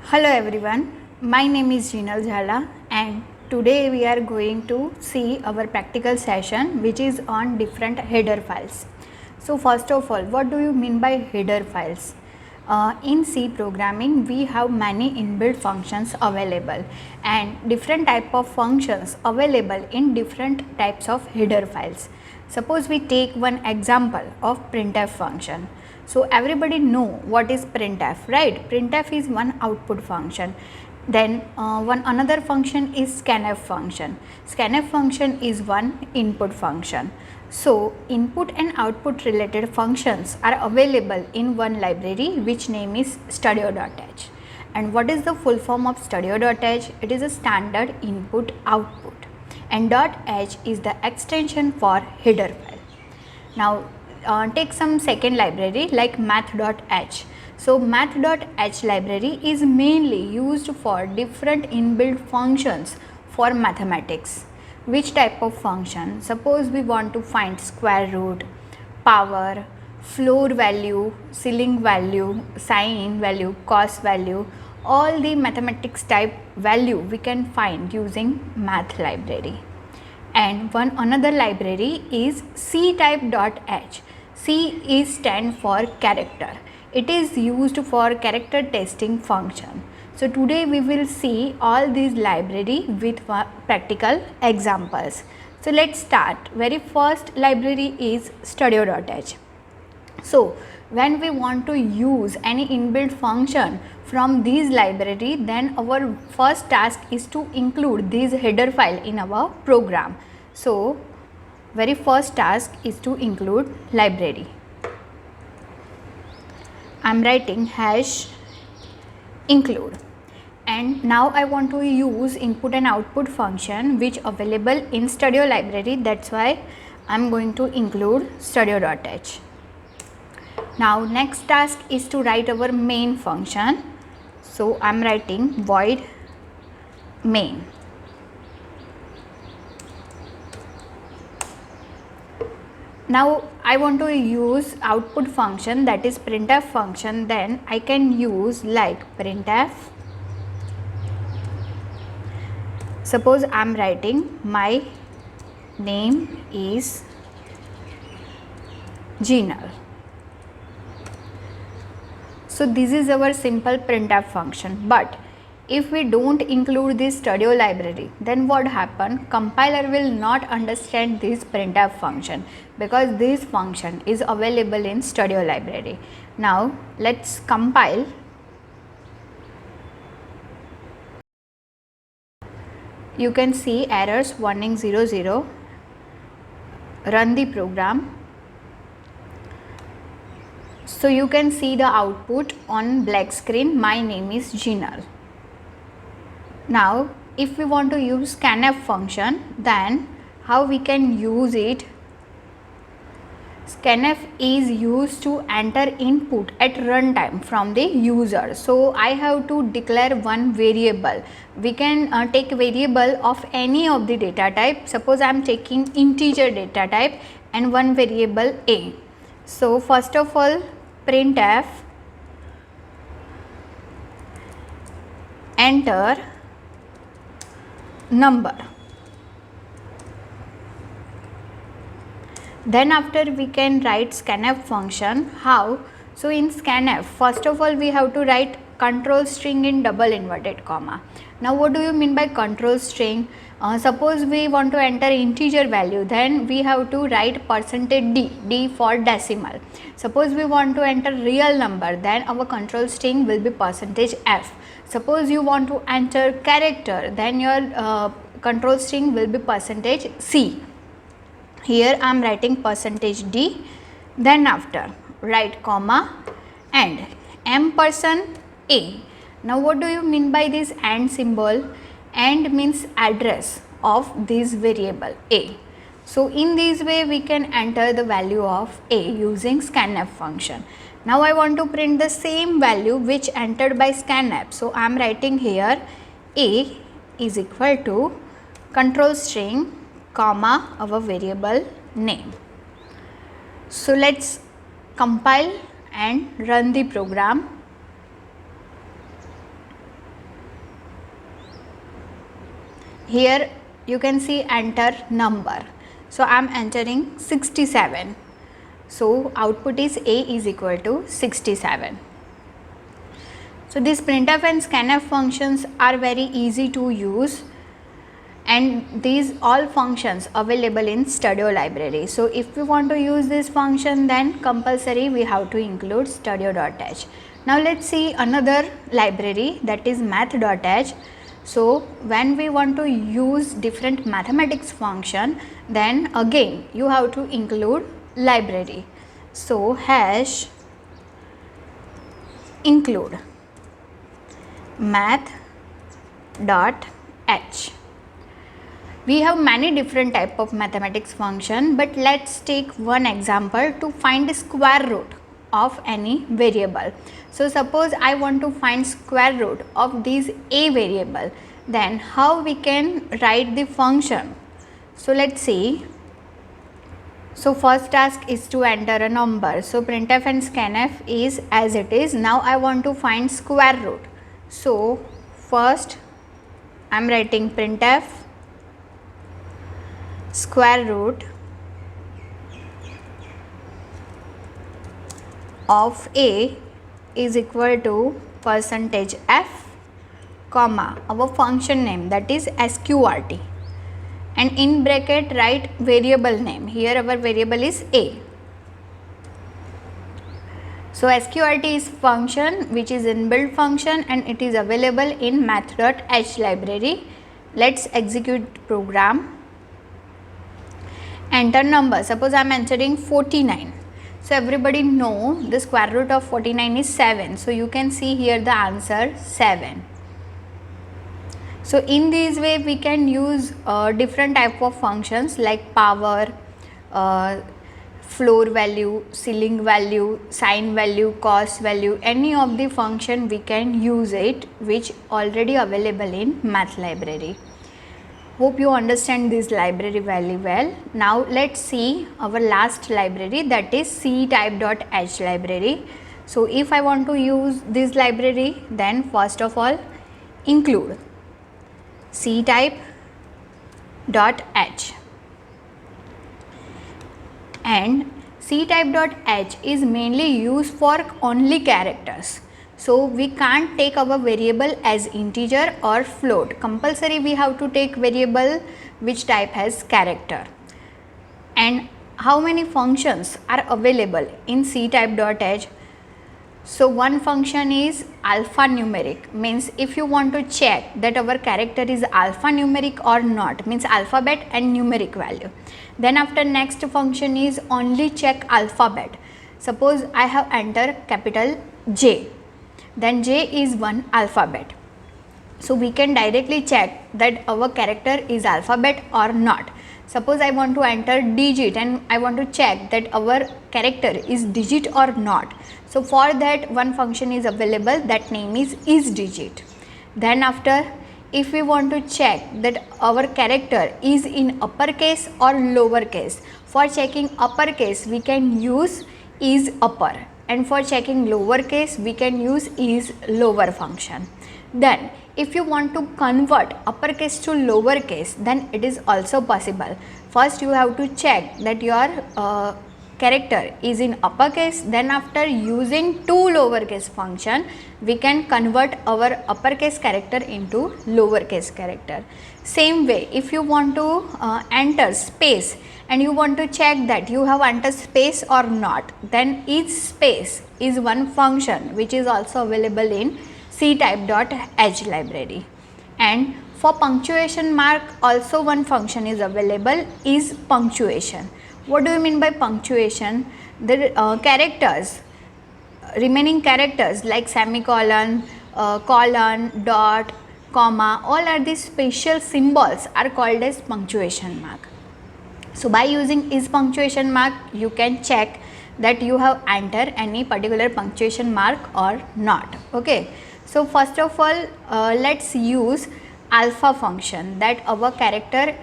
Hello everyone, my name is Jinal Jhala and today we are going to see our practical session which is on different header files. So first of all, what do you mean by header files? In C programming we have many inbuilt functions available and different type of functions available in different types of header files. Suppose we take one example of printf function. So everybody know what is printf, right? Printf is one output function. Then one another function is scanf function. Scanf function is one input function. So input and output related functions are available in one library which name is studio.h. And what is the full form of studio.h? It is a standard input output and .h is the extension for header file. Now take some second library like math.h. So math.h library is mainly used for different inbuilt functions for mathematics. Which type of function? Suppose we want to find square root, power, floor value, ceiling value, sine value, cos value, all the mathematics type value we can find using math library. And one another library is ctype.h. C is stand for character. It is used for character testing function. So today we will see all these library with practical examples. So let's start. Very first library is studio.h. So when we want to use any inbuilt function from this library, then our first task is to include this header file in our program. So very first task is to include library. I am writing hash include, and now I want to use input and output function which available in studio library. That's why I am going to include studio.h. Now next task is to write our main function. So I am writing void main. Now I want to use output function, that is printf function. Then I can use like printf. Suppose I am writing my name is Jinal. So this is our simple printf function, but if we don't include this studio library, then what happen? Compiler will not understand this printf function because this function is available in studio library. Now let's compile. You can see errors warning 00. Run the program. So you can see the output on black screen. My name is Jinal. Now if we want to use scanf function, then how we can use it? Scanf is used to enter input at runtime from the user. So I have to declare one variable. We can take variable of any of the data type. Suppose I am taking integer data type and one variable a. So first of all, printf enter number. Then after we can write scanf function. How? So in scanf, first of all we have to write control string in double inverted comma. Now what do you mean by control string? Suppose we want to enter integer value, then we have to write %d, d for decimal. Suppose we want to enter real number, then our control string will be %f. Suppose you want to enter character, then your control string will be %c. Here I am writing %d, then after write comma and %a. Now what do you mean by this AND symbol? AND means address of this variable a. So in this way we can enter the value of a using scanf function. Now I want to print the same value which entered by scanf. So I am writing here a is equal to control string comma our variable name. So let's compile and run the program. Here you can see enter number. So I am entering 67. So output is A is equal to 67. So these printf and scanf functions are very easy to use, and these all functions available in Studio library. So if we want to use this function, then compulsory we have to include studio.h. Now let's see another library, that is math.h. So when we want to use different mathematics function, then again you have to include library. So hash include math.h. We have many different type of mathematics function, but let's take one example to find the square root of any variable. So suppose I want to find square root of this a variable, then how we can write the function? So let's see. So first task is to enter a number. So printf and scanf is as it is. Now I want to find square root. So first I am writing printf square root of a is equal to %f comma our function name, that is sqrt, and in bracket write variable name. Here our variable is a. So sqrt is function which is inbuilt function and it is available in math.h library. Let's execute program. Enter number. Suppose I am entering 49. So everybody know the square root of 49 is 7. So you can see here the answer 7. So in this way we can use different type of functions like power, floor value, ceiling value, sine value, cos value. Any of the function we can use it which already available in math library. Hope you understand this library very well. Now let's see our last library, that is ctype.h library. So if I want to use this library, then first of all include ctype.h, and ctype.h is mainly used for only characters. So we can't take our variable as integer or float. Compulsory we have to take variable which type has character. And how many functions are available in ctype.h? So one function is alphanumeric, means if you want to check that our character is alphanumeric or not, means alphabet and numeric value. Then after next function is only check alphabet. Suppose I have entered capital J, then J is one alphabet. So we can directly check that our character is alphabet or not. Suppose I want to enter digit and I want to check that our character is digit or not. So for that one function is available, that name is digit. Then after, if we want to check that our character is in uppercase or lowercase, for checking uppercase we can use is upper, and for checking lowercase we can use is lower function. Then if you want to convert uppercase to lowercase, then it is also possible. First you have to check that your character is in uppercase, then after using two lowercase function we can convert our uppercase character into lowercase character. Same way, if you want to enter space and you want to check that you have entered space or not, then each space is one function which is also available in ctype.h library. And for punctuation mark also one function is available, is punctuation. What do you mean by punctuation? The characters, remaining characters like semicolon, colon, dot, comma, all are these special symbols are called as punctuation mark. So by using is punctuation mark you can check that you have entered any particular punctuation mark or not. Okay. So first of all let's use alpha function, that our character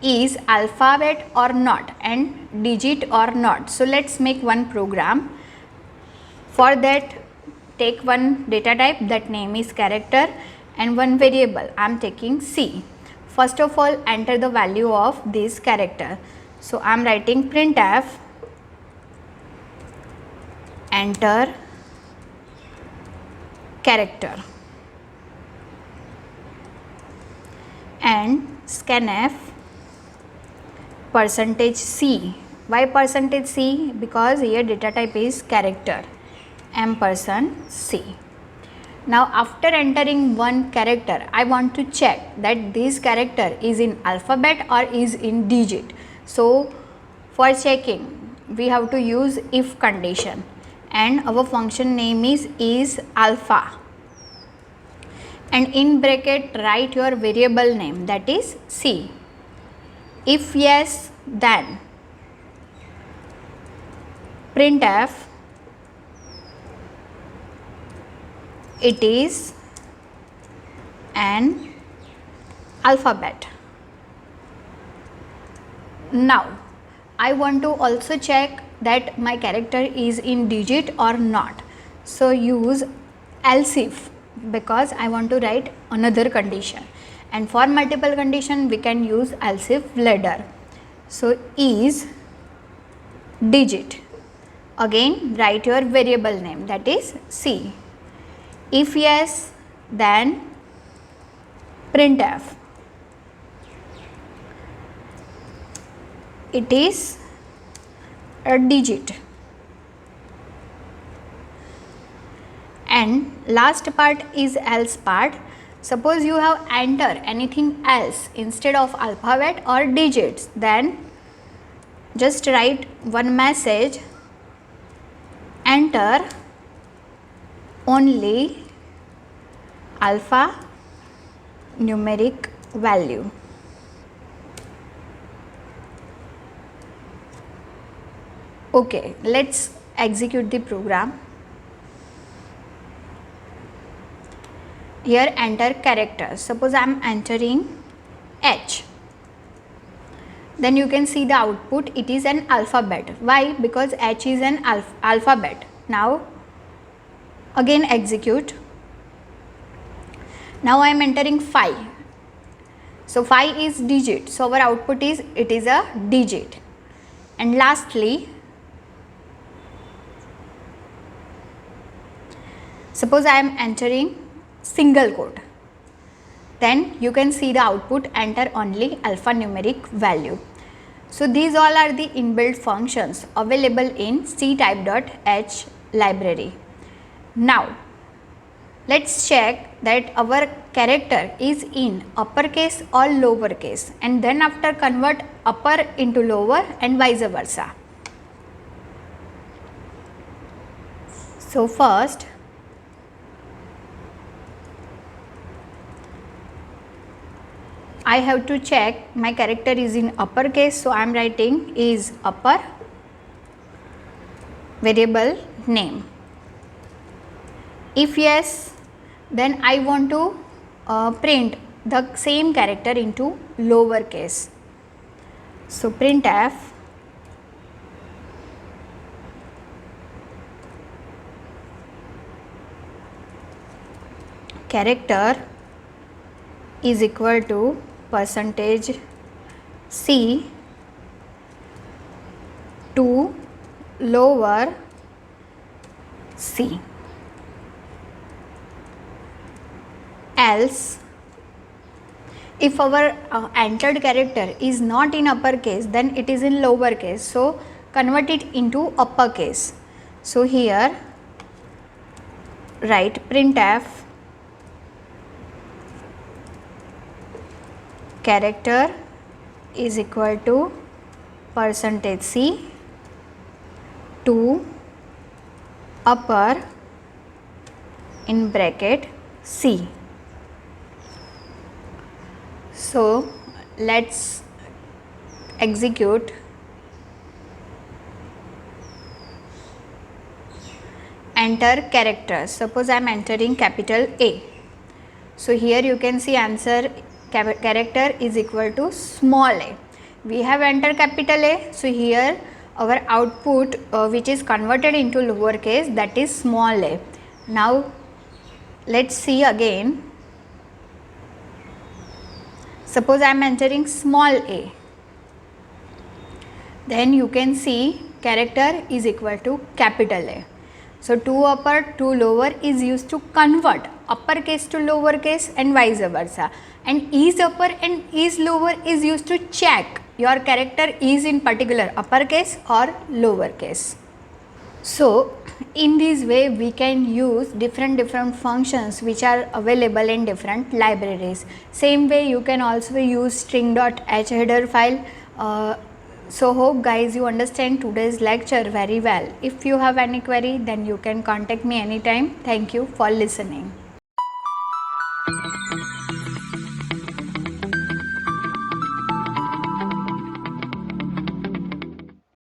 is alphabet or not and digit or not. So let's make one program. For that take one data type, that name is character, and one variable. I am taking C. First of all, enter the value of this character. So I am writing printf enter character and scanf %C. Why %C? Because here data type is character, %C. Now after entering one character, I want to check that this character is in alphabet or is in digit. So for checking, we have to use if condition, and our function name is alpha, and in bracket write your variable name, that is C. If yes, then printf it is an alphabet. Now I want to also check that my character is in digit or not. So use else if, because I want to write another condition, and for multiple condition we can use else if ladder. So is digit, again write your variable name, that is C. If yes, then printf it is a digit. And last part is else part. Suppose you have enter anything else instead of alphabet or digits, then just write one message, enter only alpha numeric value. Okay, let's execute the program. Here enter character. Suppose I am entering H. Then you can see the output, it is an alphabet. Why? Because H is an alphabet. Now again execute. Now I am entering 5. So 5 is digit. So our output is, it is a digit. And lastly, suppose I am entering single quote, then you can see the output, enter only alphanumeric value. So these all are the inbuilt functions available in ctype.h library. Now let's check that our character is in uppercase or lowercase, and then after convert upper into lower and vice versa. So first I have to check my character is in uppercase, so I am writing is upper variable name. If yes, then I want to print the same character into lowercase. So printf character is equal to %C to lower c. Else, if our entered character is not in uppercase, then it is in lowercase. So convert it into uppercase. So here write printf character is equal to %C to upper in bracket C. So let's execute. Enter character. Suppose I am entering capital A. So here you can see answer character is equal to small a. We have entered capital A, so here our output which is converted into lowercase, that is small a. Now let's see again. Suppose I am entering small a, then you can see character is equal to capital A. So 2 upper 2 lower is used to convert uppercase to lowercase and vice versa, and is upper and is lower is used to check your character is in particular uppercase or lowercase. So in this way we can use different functions which are available in different libraries. Same way you can also use string.h header file. So hope guys you understand today's lecture very well. If you have any query, then you can contact me anytime. Thank you for listening.